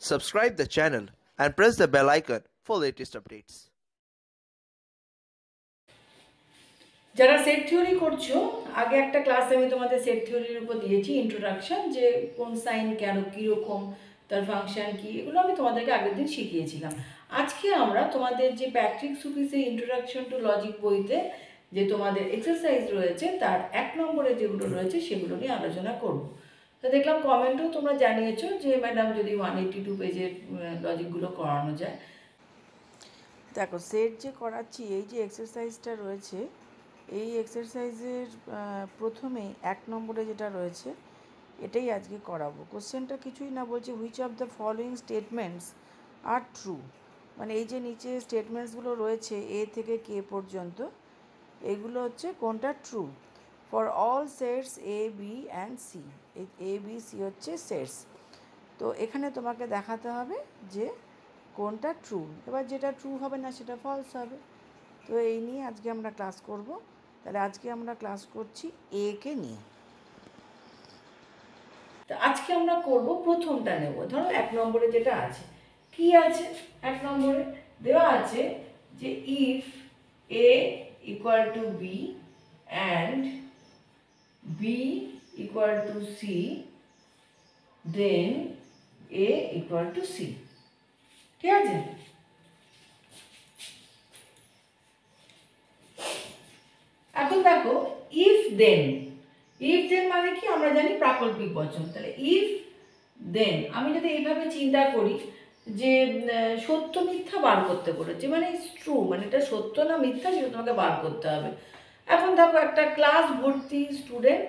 Subscribe the channel and press the bell icon for latest updates. যারা set theory করছো, আগে একটা ক্লাসে আমি তোমাদের সেট থিওরির উপর দিয়েছি ইন্ট্রোডাকশন, যে কোন সাইন কেন, কীরকম, তার ফাংশন কী, এগুলো আমি তোমাদেরকে আগের দিন শিখিয়েছিলাম। আজকে আমরা তোমাদের যে প্যাট্রিক সুফিসের ইন্ট্রোডাকশন টু লজিক বইতে যে তোমাদের এক্সারসাইজ রয়েছে, তার 1 নম্বরে যেগুলো রয়েছে সেগুলো নিয়ে আলোচনা করব। তো দেখলাম কমেন্টও তোমরা জানিয়েছো যে ম্যাডাম যদি 182 পেজের লজিকগুলো করানো যায়। দেখো, সেট যে করাচ্ছি, এই যে এক্সারসাইজটা রয়েছে, এই এক্সারসাইজের প্রথমে 1 নম্বরে যেটা রয়েছে এটাই আজকে করাবো। কোশ্চেনটা কিছুই না, বলছে which of the following statements are true. মানে এই যে নিচে স্টেটমেন্টসগুলো রয়েছে এ থেকে কে পর্যন্ত, এগুলো হচ্ছে কোনটা true for all sets A B and C. এই এ বি সি হচ্ছে সেটস। তো এখানে তোমাকে দেখাতে হবে যে কোনটা ট্রু। এবার যেটা ট্রু হবে না সেটা ফলস হবে। তো এই নিয়ে আজকে আমরা ক্লাস করব। তাহলে আজকে আমরা ক্লাস করছি এ কে নিয়ে। তো আজকে আমরা করব প্রথমটা নেব। ধরো 1 নম্বরে যেটা আছে, কি আছে 1 নম্বরে দেওয়া আছে যে if A equal to B and B equal to C then A equal to C. ঠিক আছে? এখন দেখো, ইফ দেন মানে কি আমরা জানি প্রাকল্পিক বচন। তাহলে ইফ দেন আমি যদি এইভাবে চিন্তা করি যে সত্য মিথ্যা বার করতে বলেছে, মানে ট্রু, মানে এটা সত্য না মিথ্যা সেটা তোমাকে বার করতে হবে। এখন দেখো, একটা ক্লাস ভর্তি স্টুডেন্ট,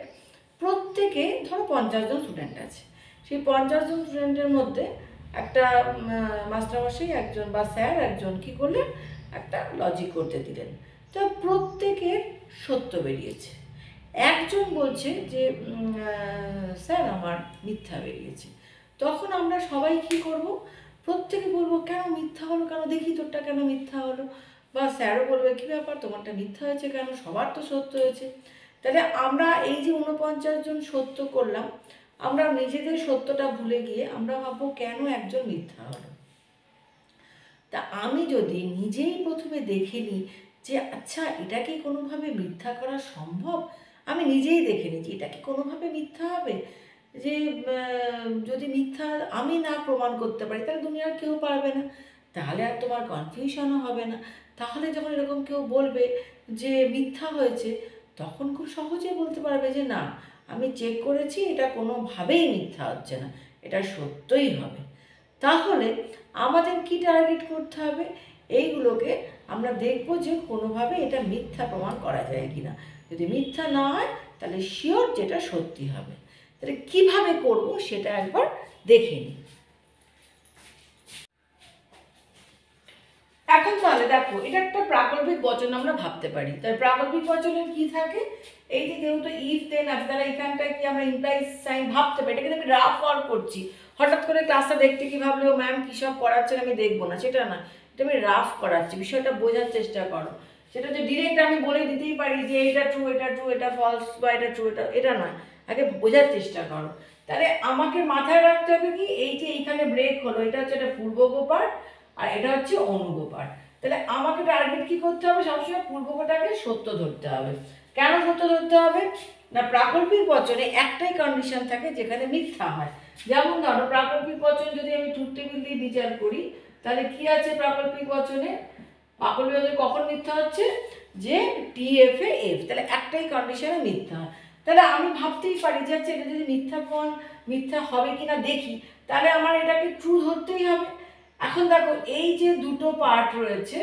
প্রত্যেকে ধরো 50 জন স্টুডেন্ট আছে। সেই 50 জন স্টুডেন্টের মধ্যে একটা মাস্টারমশাই একজন বা স্যার একজন কী করলেন, একটা লজিক করতে দিলেন। তো প্রত্যেকের সত্য বেরিয়েছে। একজন বলছে যে স্যার আমার মিথ্যা বেরিয়েছে। তখন আমরা সবাই কি করব, প্রত্যেকে বলবো কেন মিথ্যা হলো, কেন দেখি তোরটা কেন মিথ্যা হলো। বা স্যারও বলবে কী ব্যাপার, তোমারটা মিথ্যা হয়েছে কেন, সবার তো সত্য হয়েছে। তাহলে আমরা এই যে 49 জন সত্য করলাম, আমরা নিজেদের সত্যটা ভুলে গিয়ে আমরা ভাববো কেন একজন মিথ্যা হলো। তা আমি যদি নিজেই প্রথমে দেখে নিই যে আচ্ছা এটা কি কোনোভাবে মিথ্যা করা সম্ভব, আমি নিজেই দেখে নিই যে এটা কি কোনোভাবে মিথ্যা হবে। যে যদি মিথ্যা আমি না প্রমাণ করতে পারি তাহলে দুনিয়ার কেউ পারবে না, তাহলে আর তোমার কনফিউশনও হবে না। তাহলে যখন এরকম কেউ বলবে যে মিথ্যা হয়েছে, তখন খুব সহজেই বলতে পারবে যে না, আমি চেক করেছি, এটা কোনোভাবেই মিথ্যা হচ্ছে না, এটা সত্যই হবে। তাহলে আমাদের কি টার্গেট করতে হবে, এইগুলোকে আমরা দেখব যে কোনোভাবে এটা মিথ্যা প্রমাণ করা যায় কিনা। যদি মিথ্যা না হয় তাহলে শিওর যেটা সত্যি হবে। তাহলে কিভাবে করব সেটা একবার দেখে নিই। এখন তাহলে দেখো, এটা একটা প্রাকল্পিক বচন আমরা ভাবতে পারি। তাই প্রাকল্পিক বচনের কি থাকে, এই যে যেহেতু ইফ দেন আছে, তাহলে এখানটায় কি আমরা ইমপ্লাইজ সাইন ভাবতে পারি। এটা কিন্তু আমি রাফ ওয়ার্ক করছি। হঠাৎ করে ক্লাসটা দেখতে কি ভাবলে ও ম্যাম কী সব করাচ্ছেন আমি দেখবো না, সেটা না। এটা আমি রাফ করাচ্ছি, বিষয়টা বোঝার চেষ্টা করো। সেটা যে ডিরেক্ট আমি বলে দিতেই পারি যে এটা ট্রু, এটা ট্রু, এটা ফলস, বা এটা ট্রু, এটা নয়। আগে বোঝার চেষ্টা করো। তাহলে আমাকে মাথায় রাখতে হবে কি, এই যে এইখানে ব্রেক হলো, এটা হচ্ছে একটা পূর্বগ পার্ট আর এটা হচ্ছে অনুগ পার্ট। তাহলে আমাকে টার্গেট কি করতে হবে, সবসময় পূর্বকটাকে সত্য ধরতে হবে। কেন সত্য ধরতে হবে না, প্রাকল্পিক বচনে একটাই কন্ডিশন থাকে যেখানে মিথ্যা হয়। যেমন ধরো, প্রাকল্পিক বচন যদি আমি ট্রুথ টেবিল দিয়ে বিচার করি, তাহলে কি আছে প্রাকল্পিক বচনে, প্রাকল্পিক বচনে কখন মিথ্যা হচ্ছে, যে টি এফ এ এফ, তাহলে একটাই কন্ডিশনে মিথ্যা হয়। তাহলে আমি ভাবতেই পারি যে আচ্ছা এটা যদি মিথ্যা হবে কিনা দেখি, তাহলে আমার এটাকে ট্রু ধরতেই হবে। এখন দেখো, এই যে দুটো পার্ট রয়েছে,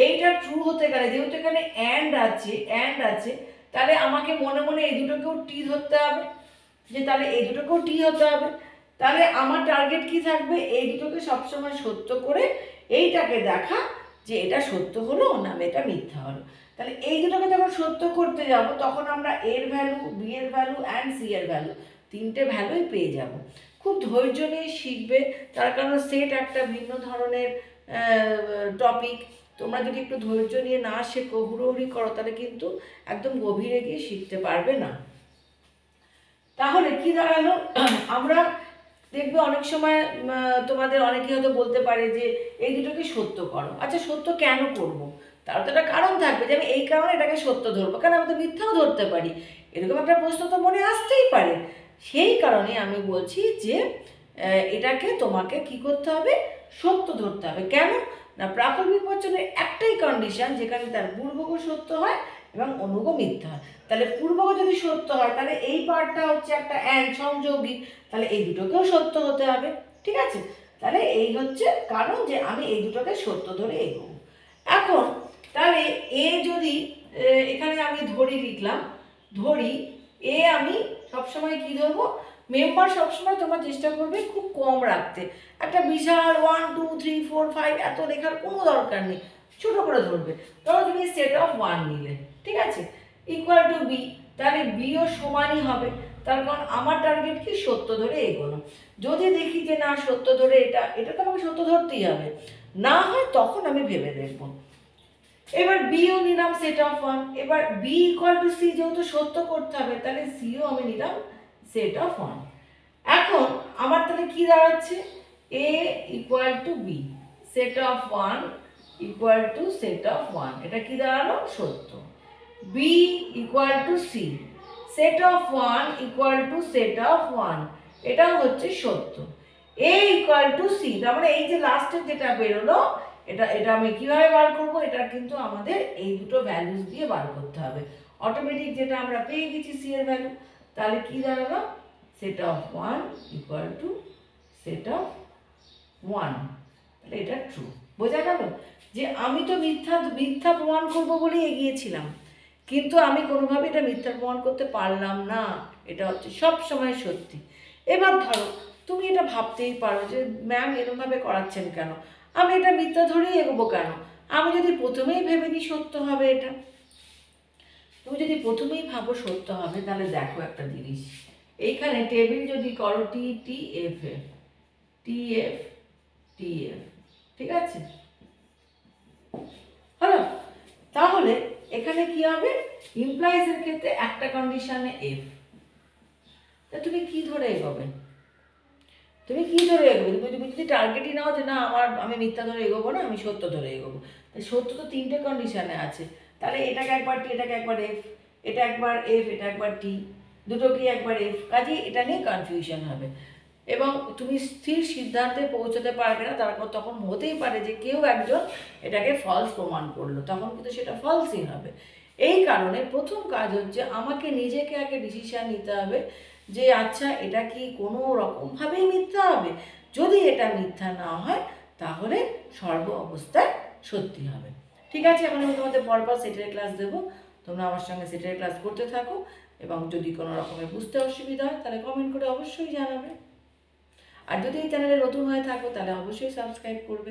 এইটা ট্রু হতে গেলে যেহেতু এখানে অ্যান্ড আছে, তাহলে আমাকে মনে মনে এই দুটোকেও টি ধরতে হবে, যে তাহলে এই দুটোকেও টি হতে হবে। তাহলে আমার টার্গেট কি থাকবে, এই দুটোকে সবসময় সত্য করে এইটাকে দেখা যে এটা সত্য হলো না এটা মিথ্যা হলো। তাহলে এই দুটোকে যখন সত্য করতে যাব, তখন আমরা এর ভ্যালু, বি এর ভ্যালু অ্যান্ড সি এর ভ্যালু, তিনটে ভ্যালুই পেয়ে যাব। খুব ধৈর্য নিয়ে শিখবে, তার কারণ সেট একটা ভিন্ন ধরনের টপিক। তোমরা যদি একটু ধৈর্য নিয়ে না শেখো, হুড়োহুড়ি করো, তাহলে কিন্তু একদম গভীরে গিয়ে শিখতে পারবে না। তাহলে কি দাঁড়ালো, আমরা দেখবে অনেক সময় তোমাদের অনেকে হয়তো বলতে পারে যে এই দুটোকে সত্য করো। আচ্ছা সত্য কেন করব? তার তো একটা কারণ থাকবে যে আমি এই কারণে এটাকে সত্য ধরবো, কারণ আমি তো মিথ্যাও ধরতে পারি। এরকম একটা প্রশ্ন তো মনে আসতেই পারে। সেই কারণে আমি বলছি যে এটাকে তোমাকে কি করতে হবে? সত্য ধরতে হবে। কেন না, প্রাকল্পিক বচনের একটাই কন্ডিশন, যেখানে তার পূর্বক সত্য হয় এবং অনুগ মিথ্যা হয়। তাহলে পূর্বক যদি সত্য হয় তাহলে এই পার্টটা হচ্ছে একটা অ্যান্ড সংযোগী, তাহলে এই দুটোকেও সত্য হতে হবে। ঠিক আছে, তাহলে এই হচ্ছে কারণ যে আমি এই দুটোকে সত্য ধরে এগোবো। এখন তাহলে এ যদি এখানে আমি ধরি লিখলাম, ধরি এ আমি সবসময় কি ধরবো? মেম্বার সবসময় তোমার চেষ্টা করবে খুব কম রাখতে। একটা বিশাল 1 2 3 4 5 এত লেখার কোনো দরকার নেই, ছোট করে ধরবে। ধরো তুমি সেট অফ 1 নিলে, ঠিক আছে, ইকুয়াল টু বি, তাহলে বিও সমানই হবে। তার কারণ আমার টার্গেট কি? সত্য ধরে এগোনো। যদি দেখি যে না সত্য ধরে এটা তো আমাকে সত্য ধরতেই হবে, না হয় তখন আমি ভেবে দেখবো। এবার বিও নিলাম সেট অফ 1। এবার বি ইকুয়াল টু সি, যেহেতু সত্য করতে হবে তাহলে সিও আমি নিলাম সেট অফ 1। এখন আমার তাহলে কি দাঁড়াচ্ছে? A equal to B, set of 1 equal to set of 1, এটা কি দাঁড়ালো? সত্য। B equal to C, set of 1 equal to set of 1, এটাও হচ্ছে সত্য। এ ইকুয়াল টু সি, তার মানে এই যে লাস্টের যেটা বেরোলো এটা আমি কিভাবে বার করব? এটা কিন্তু আমাদের এই দুটো ভ্যালুস দিয়ে বার করতে হবে। অটোমেটিক যেটা আমরা পেয়ে গেছি সি এর ভ্যালু, তাহলে কি দাঁড়ালো? Set of 1 equal to set of 1, তাহলে এটা ট্রু। বোঝা গেল যে আমি তো মিথ্যা প্রমাণ করব বলে এগিয়েছিলাম, কিন্তু আমি কোনোভাবে এটা মিথ্যা প্রমাণ করতে পারলাম না, এটা হচ্ছে সব সময় সত্যি। এবার ধরো তুমি এটা ভাবতেই পারো যে ম্যাম এরকমভাবে করাচ্ছেন কেন, আমি এটা মিথ্যা ধরেই এগোবো কেন? আমি যদি প্রথমেই ভেবে নিই সত্য হবে, এটা তুমি যদি প্রথমেই ভাবো সত্য হবে, তাহলে দেখো একটা জিনিস, এইখানে টেবিল যদি করো T T F F T F T F, ঠিক আছে, হলো? তাহলে এখানে কি হবে? ইমপ্লাইজ এর ক্ষেত্রে একটা কন্ডিশনে এফ, তা তুমি কি ধরে এগোবে? তুমি কি ধরে এগোবে? তুমি যদি টার্গেটই নাও যে না আমি মিথ্যা ধরে এগোবো না, আমি সত্য ধরে এগোবো, তাই সত্য তো তিনটে কন্ডিশনে আছে, তাহলে এটাকে একবার টি, এটাকে একবার এফ, এটা একবার এফ, এটা একবার টি, দুটোকেই একবার এফ, কাজে এটা নিয়ে কনফিউশন হবে এবং তুমি স্থির সিদ্ধান্তে পৌঁছতে পারবে না। তারপর তখন হতেই পারে যে কেউ একজন এটাকে ফলস প্রমাণ করলো, তখন কিন্তু সেটা ফলসই হবে। এই কারণে প্রথম কাজ হচ্ছে আমাকে নিজেকে আগে ডিসিশন নিতে হবে যে আচ্ছা এটা কি কোনো রকমভাবেই মিথ্যা হবে? যদি এটা মিথ্যা না হয় তাহলে সর্ব অবস্থায় সত্যি হবে। ঠিক আছে, এখন আমি তোমাদের পরপর সেটের ক্লাস দেবো, তোমরা আমার সঙ্গে সেটের ক্লাস করতে থাকো এবং যদি কোনো রকমের বুঝতে অসুবিধা হয় তাহলে কমেন্ট করে অবশ্যই জানাবে। আর যদি এই চ্যানেলে নতুন হয়ে থাকো তাহলে অবশ্যই সাবস্ক্রাইব করবে।